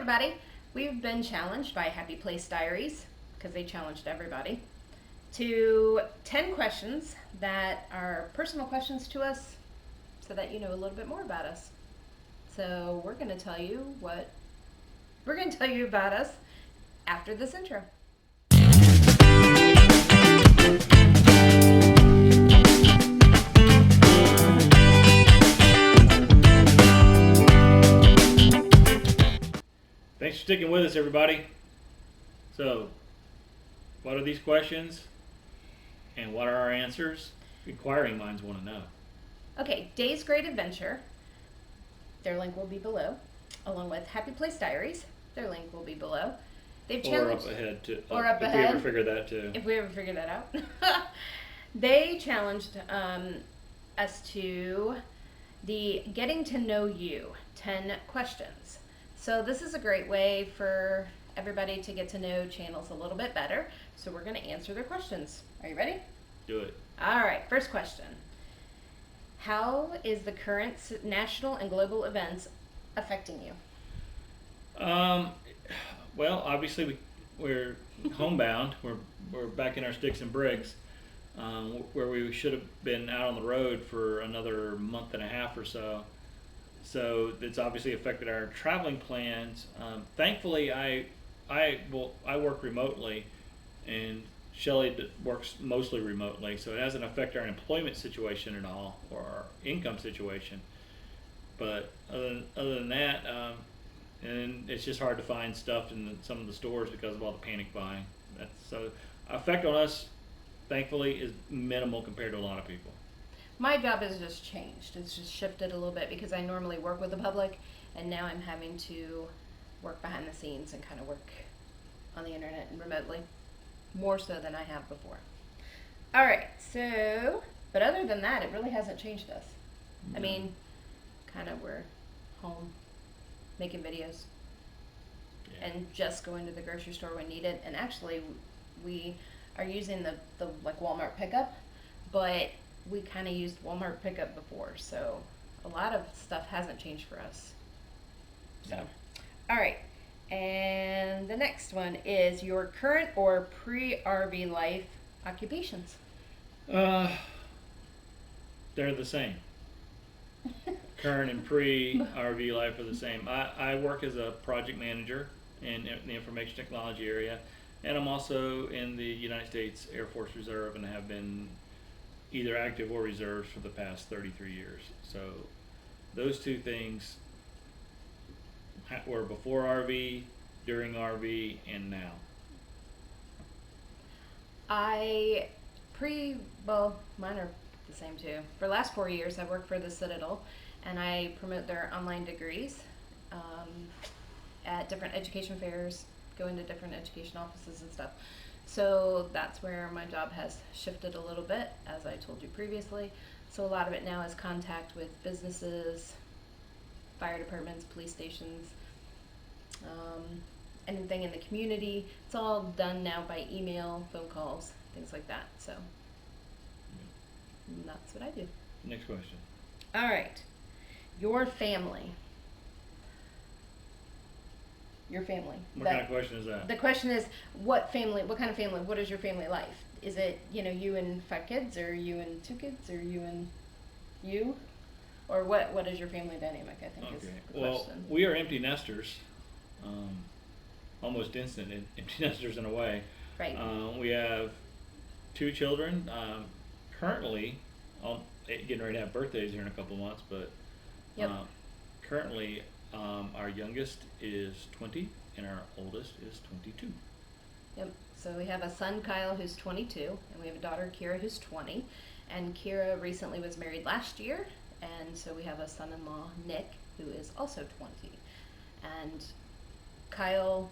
everybody. We've been challenged by Happy Place Diaries, because they challenged everybody, to 10 questions that are personal questions to us so that you know a little bit more about us. So we're going to tell you about us after this intro. Thanks for sticking with us, everybody. So, what are these questions? And what are our answers? Inquiring minds want to know. Okay, Day's Great Adventure. Their link will be below, along with Happy Place Diaries. Their link will be below. They've challenged, or up ahead too. Or up if ahead. If we ever figure that too. If we ever figure that out. They challenged us to the Getting to Know You 10 questions. So this is a great way for everybody to get to know channels a little bit better. So we're going to answer their questions. Are you ready? Do it. All right, first question. How is the current national and global events affecting you? Well, obviously we're homebound. We're back in our sticks and bricks, where we should have been out on the road for another month and a half or so. So it's obviously affected our traveling plans. Thankfully, I work remotely, and Shelley works mostly remotely, so it hasn't affected our employment situation at all, or our income situation. But other than that, and it's just hard to find stuff in some of the stores because of all the panic buying. So effect on us, thankfully, is minimal compared to a lot of people. My job has just changed. It's just shifted a little bit because I normally work with the public, and now I'm having to work behind the scenes and kind of work on the internet and remotely, more so than I have before. All right, so, but other than that, it really hasn't changed us. No. I mean, kind of we're home making videos, and just going to the grocery store when needed. And actually, we are using the like Walmart pickup, but we kind of used Walmart pickup before, so a lot of stuff hasn't changed for us. So, all right, and the next one is your current or pre-RV life occupations. They're the same. Current and pre-RV life are the same. I work as a project manager in the information technology area, and I'm also in the United States Air Force Reserve, and have been either active or reserves for the past 33 years. So those two things were before RV, during RV, and now. Mine are the same too. For the last 4 years, I've worked for the Citadel, and I promote their online degrees at different education fairs, go into different education offices and stuff. So that's where my job has shifted a little bit, as I told you previously. So a lot of it now is contact with businesses, fire departments, police stations, anything in the community. It's all done now by email, phone calls, things like that. So that's what I do. Next question. All right. Your family. Your family. What kind of question is that? The question is, what kind of family, what is your family life? Is it, you and 5 kids, or you and 2 kids, or you and you? Or what is your family dynamic, I think, is the question. Well, we are empty nesters, almost instant empty nesters in a way. Right. We have 2 children, currently, getting ready to have birthdays here in a couple of months, but yep. Currently, our youngest is 20, and our oldest is 22. Yep. So we have a son, Kyle, who's 22, and we have a daughter, Kira, who's 20. And Kira recently was married last year, and so we have a son-in-law, Nick, who is also 20. And Kyle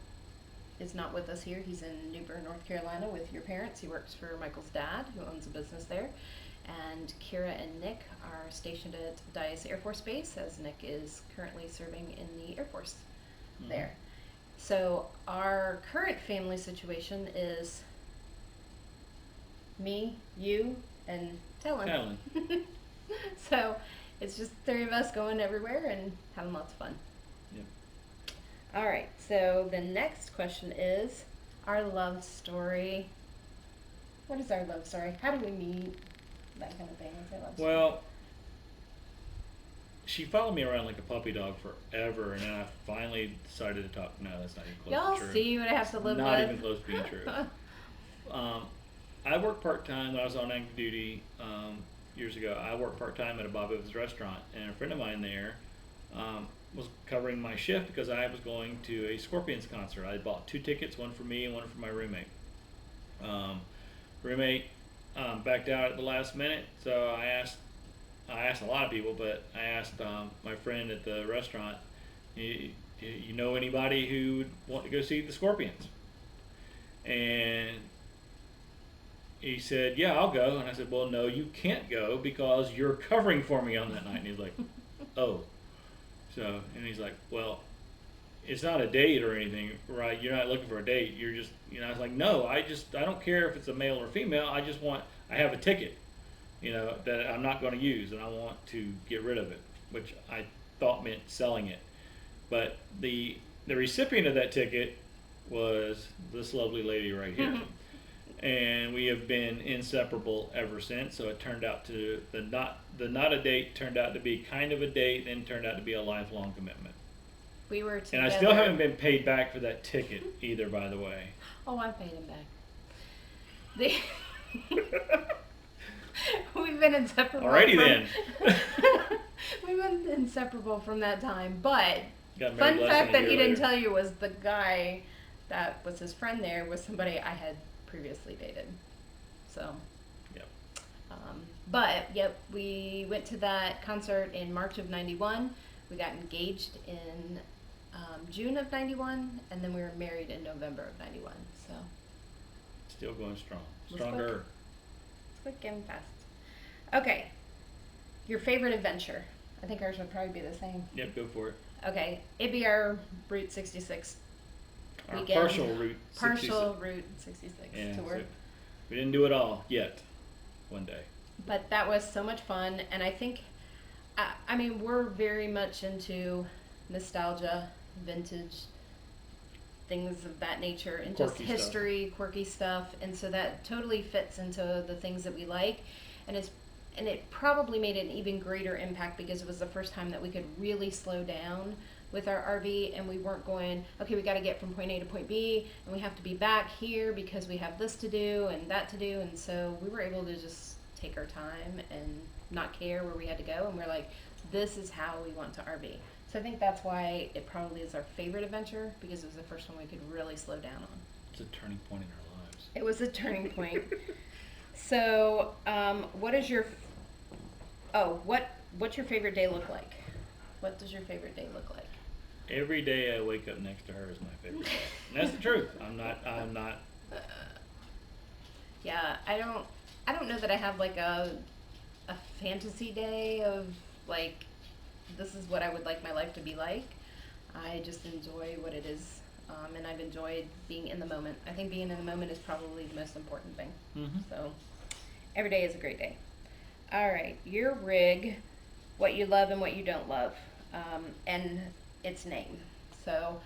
is not with us here. He's in New Bern, North Carolina with your parents. He works for Michael's dad, who owns a business there. And Kira and Nick are stationed at Dyess Air Force Base, as Nick is currently serving in the Air Force there. So our current family situation is me, you, and Talon. So it's just 3 of us going everywhere and having lots of fun. Yep. All right. So the next question is our love story. What is our love story? How do we meet? That kind of thing. What's our love story? Well, she followed me around like a puppy dog forever, and then I finally decided to talk. No, that's not even close Y'all to true. see what I have to live Not with? even close to being true. I worked part-time when I was on active duty years ago. I worked part-time at a Bob Evans restaurant, and a friend of mine there was covering my shift because I was going to a Scorpions concert. I bought 2 tickets, one for me and one for my roommate. Roommate backed out at the last minute, so I asked a lot of people, but I asked my friend at the restaurant, you know anybody who would want to go see the Scorpions? And he said, yeah, I'll go. And I said, well, no, you can't go because you're covering for me on that night. And he's like, oh. So, and he's like, well, it's not a date or anything, right? You're not looking for a date. You're just, I was like, no, I don't care if it's a male or female. I have a ticket, that I'm not going to use, and I want to get rid of it, which I thought meant selling it. But the recipient of that ticket was this lovely lady right here. And we have been inseparable ever since. So it turned out to the not a date turned out to be kind of a date, then turned out to be a lifelong commitment. We were together. And I still haven't been paid back for that ticket either, by the way. Oh, I paid him back. We've been inseparable. Alrighty then. We've been inseparable from that time. But Got married fun less fact than a that he year didn't later. tell you was the guy that was his friend there was somebody I had previously dated. So. Yep. But yep, we went to that concert in March of '91. We got engaged in June of '91, and then we were married in November of '91. So. Still going strong. Let's Stronger. It's quick and fast. Okay. Your favorite adventure. I think ours would probably be the same. Yep, go for it. Okay. It'd be our Route 66 Our weekend. partial Route 66. Partial Route 66 Yeah, tour. so we didn't do it all yet. One day. But that was so much fun, and I think, I mean, we're very much into nostalgia, vintage, things of that nature, and just Quirky stuff. history, quirky stuff, and so that totally fits into the things that we like, and it probably made an even greater impact because it was the first time that we could really slow down with our RV, and we weren't going, okay, we got to get from point A to point B, and we have to be back here because we have this to do and that to do, and so we were able to just take our time and not care where we had to go, and we're like, this is how we want to RV. So I think that's why it probably is our favorite adventure, because it was the first one we could really slow down on. It's a turning point in our lives. It was a turning point. So, what's your favorite day look like? What does your favorite day look like? Every day I wake up next to her is my favorite day. And that's the truth. I'm not. Yeah, I don't know that I have like a fantasy day of like, this is what I would like my life to be like. I just enjoy what it is, and I've enjoyed being in the moment. I think being in the moment is probably the most important thing. Mm-hmm. So every day is a great day. All right, your rig, what you love and what you don't love, and its name. So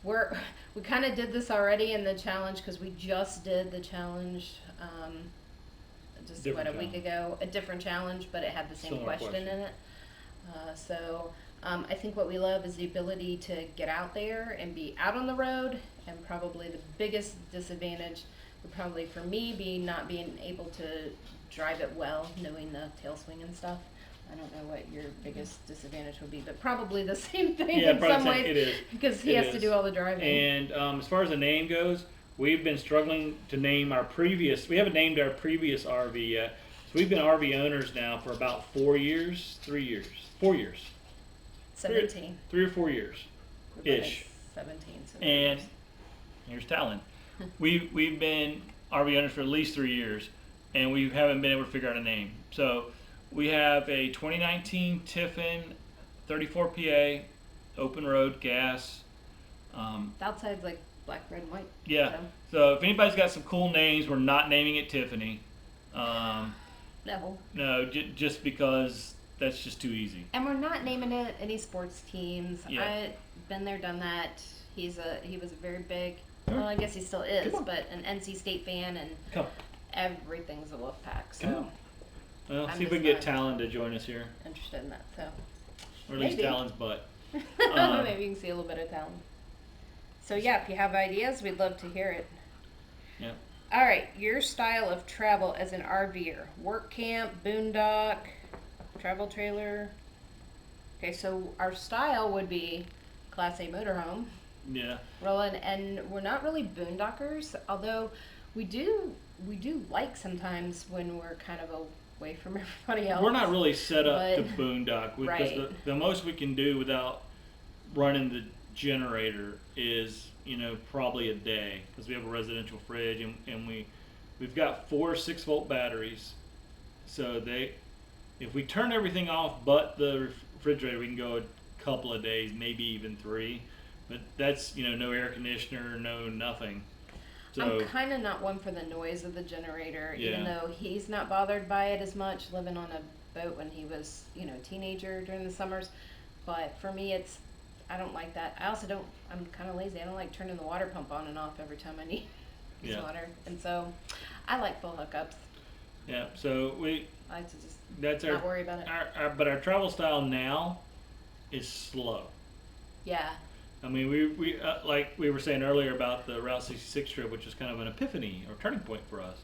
we kind of did this already in the challenge because we just did the challenge just Different a week ago. A different challenge, but it had the same Similar question in it. I think what we love is the ability to get out there and be out on the road, and probably the biggest disadvantage would probably for me be not being able to drive it well, knowing the tail swing and stuff. I don't know what your biggest disadvantage would be, but probably the same thing Yeah, in probably some the same. ways. It is. Because he It has to is. do all the driving. And as far as the name goes, we've been struggling to name our previous. We haven't named our previous RV yet. So we've been RV owners now for about 4 years, 3 years, 4 years, 17. 3 or 4 years, ish. 17. So And here's Talon. We've been RV owners for at least 3 years, and we haven't been able to figure out a name. So we have a 2019 Tiffin 34 PA, open road, gas. the outside's like black, red, and white. Yeah. So, So if anybody's got some cool names, we're not naming it Tiffany. no. Just because that's just too easy. And we're not naming it any sports teams. Yeah. I've been there, done that. He was a very big. Well, I guess he still is, but an NC State fan, and Come. everything's a Wolfpack. So Come on. Well, I'm see if we just can get not Talon to join us here, interested in that. So or at least Maybe. Talon's butt. maybe you can see a little bit of talent. So yeah, if you have ideas, we'd love to hear it. Yeah. All right, your style of travel as an RVer: work camp, boondock, travel trailer. Okay, so our style would be Class A motorhome, Yeah. rolling, and we're not really boondockers, although we do like sometimes when we're kind of away from everybody else. We're not really set up to but- boondock because Right. the most we can do without running the generator is probably a day, because we have a residential fridge, and we've got 4 6-volt batteries, so if we turn everything off but the refrigerator, we can go a couple of days, maybe even 3, but that's no air conditioner, no nothing. So I'm kind of not one for the noise of the generator, even Yeah. though he's not bothered by it as much, living on a boat when he was, a teenager during the summers. But for me, I don't like that. I also don't, I'm kind of lazy. I don't like turning the water pump on and off every time I need use Yeah. water. And so I like full hookups. yeah, so I like to just that's not worry about it. but our travel style now is slow. Yeah. I mean, we like we were saying earlier about the Route 66 trip, which was kind of an epiphany or turning point for us.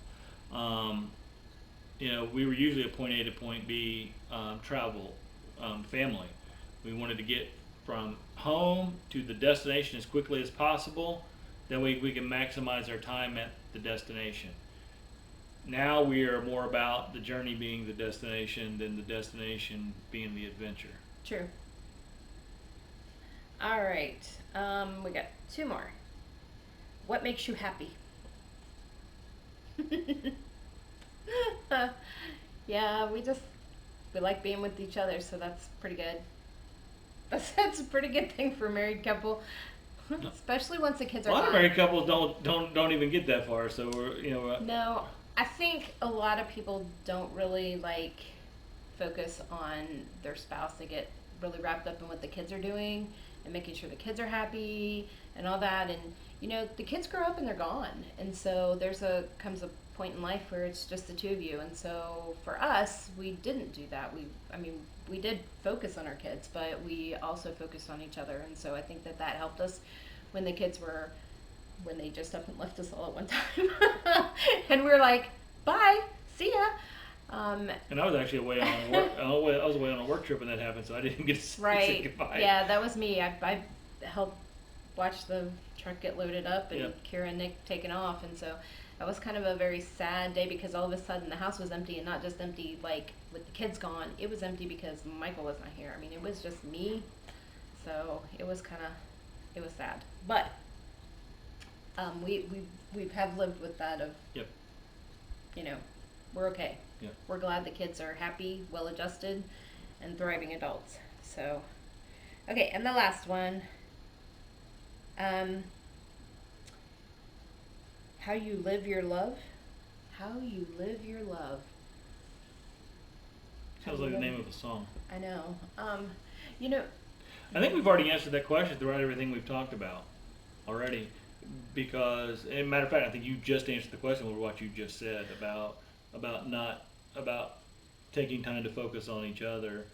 We were usually a point A to point B travel family. We wanted to get from home to the destination as quickly as possible. That way we can maximize our time at the destination. Now we are more about the journey being the destination than the destination being the adventure. True. All right. We got 2 more. What makes you happy? Yeah, we like being with each other, so that's pretty good. That's a pretty good thing for a married couple, especially once the kids A are lot of gone. married couples don't even get that far. So No, I think a lot of people don't really focus on their spouse. They get really wrapped up in what the kids are doing and making sure the kids are happy and all that. And the kids grow up and they're gone, and so comes a point in life where it's just the 2 of you. And so for us, we didn't do that. We did focus on our kids, but we also focused on each other. And so I think that helped us when the kids were when they just up and left us all at one time. And we were like, bye, see ya. And I was actually away on work. I was away on a work trip when that happened, so I didn't get to say Right. goodbye. Yeah, that was me. I helped watch the truck get loaded up and Yep. Kira and Nick taken off. And so that was kind of a very sad day because all of a sudden the house was empty, and not just empty with the kids gone. It was empty because Michael was not here. I mean, it was just me. So it was sad. But we have lived with that of, Yep. we're okay. Yep. We're glad the kids are happy, well adjusted, and thriving adults. So, okay, and the last one, how you live your love. How you live your love. Sounds like the name of a song. I know. I think we've already answered that question throughout everything we've talked about already. Because, as a matter of fact, I think you just answered the question with what you just said about taking time to focus on each other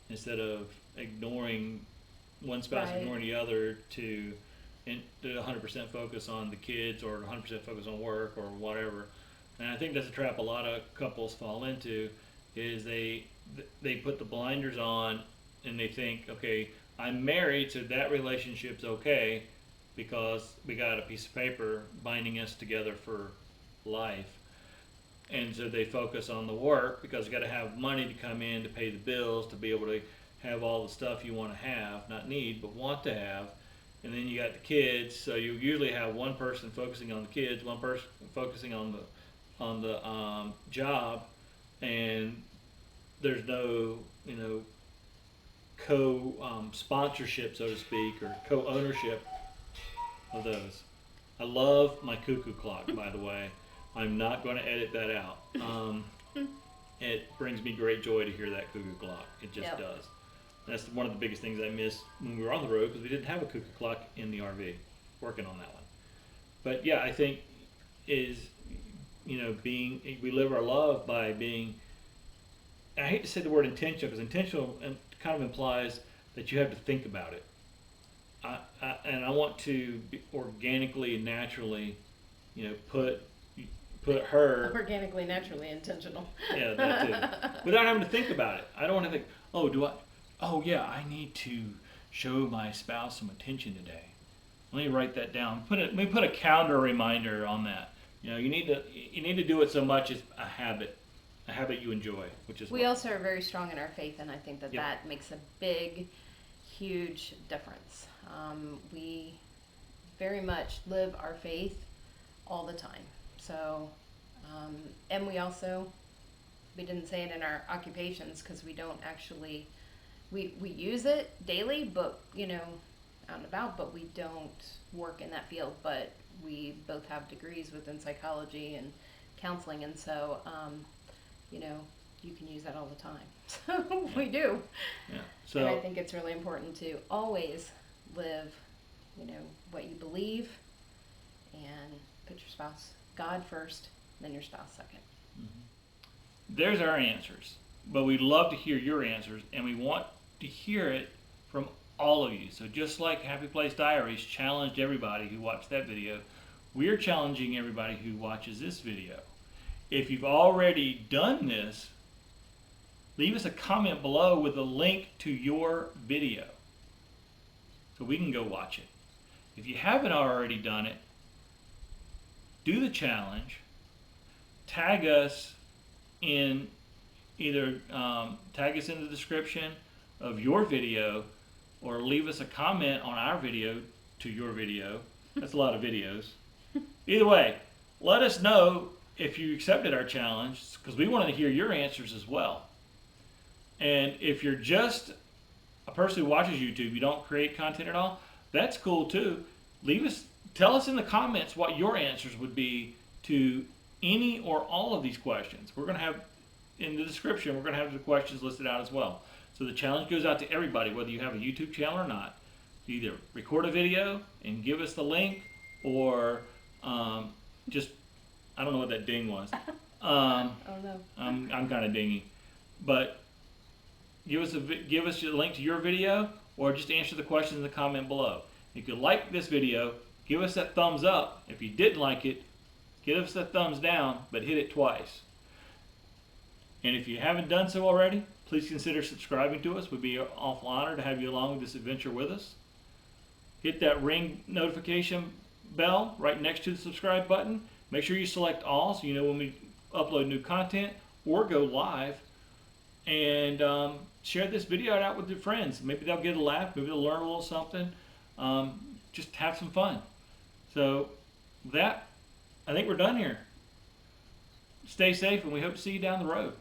instead of ignoring one spouse, Right. ignoring the other to 100% focus on the kids or 100% focus on work or whatever. And I think that's a trap a lot of couples fall into, is they put the blinders on and they think, okay, I'm married, so that relationship's okay because we got a piece of paper binding us together for life. And so they focus on the work because you got to have money to come in to pay the bills, to be able to have all the stuff you want to have, not need, but want to have. And then you got the kids, so you usually have one person focusing on the kids, one person focusing on the job, and there's no co-sponsorship, so to speak, or co-ownership of those. I love my cuckoo clock, by the way. I'm not going to edit that out. It brings me great joy to hear that cuckoo clock. It just Yep. does. That's one of the biggest things I miss when we were on the road, because we didn't have a cuckoo clock in the RV. working on that one. But yeah, I think is, we live our love by being, I hate to say the word intentional, because intentional kind of implies that you have to think about it. And I want to be organically and naturally, put her, Organically, naturally, intentional. yeah, that too, without having to think about it. I don't want to think, oh yeah, I need to show my spouse some attention today. Let me write that down. Let me put a calendar reminder on that. You need to do it so much as a habit you enjoy, which is We also are very strong in our faith, and I think that Yep. that makes a big, huge difference. We very much live our faith all the time. So, and we didn't say it in our occupations because we don't actually, we use it daily, but, out and about, but we don't work in that field. But we both have degrees within psychology and counseling, and so, you can use that all the time. So we do. Yeah. And I So think it's really important to always live, what you believe, and put your spouse, God first, then your spouse second. there's our answers, but we'd love to hear your answers, and we want to hear it from all of you. So just like Happy Place Diaries challenged everybody who watched that video, we're challenging everybody who watches this video. If you've already done this, leave us a comment below with a link to your video so we can go watch it. If you haven't already done it, do the challenge, tag us in tag us in the description of your video, or leave us a comment on our video to your video. That's a lot of videos. Either way, let us know if you accepted our challenge, because we wanted to hear your answers as well. And if you're just a person who watches YouTube, you don't create content at all, that's cool too. Tell us in the comments what your answers would be to any or all of these questions. We're going to have, in the description, we're going to have the questions listed out as well. So the challenge goes out to everybody, whether you have a YouTube channel or not. Either record a video and give us the link, or just, I don't know what that ding was. Oh no. I'm kind of dingy. But give us the link to your video, or just answer the questions in the comment below. If you like this video, give us that thumbs up. If you didn't like it, give us that thumbs down, but hit it twice. And if you haven't done so already, please consider subscribing to us. We'd be an awful honor to have you along with this adventure with us. Hit that ring notification bell right next to the subscribe button. Make sure you select all so you know when we upload new content or go live. And share this video out with your friends. Maybe they'll get a laugh. Maybe they'll learn a little something. Just have some fun. So with that, I think we're done here. Stay safe, and we hope to see you down the road.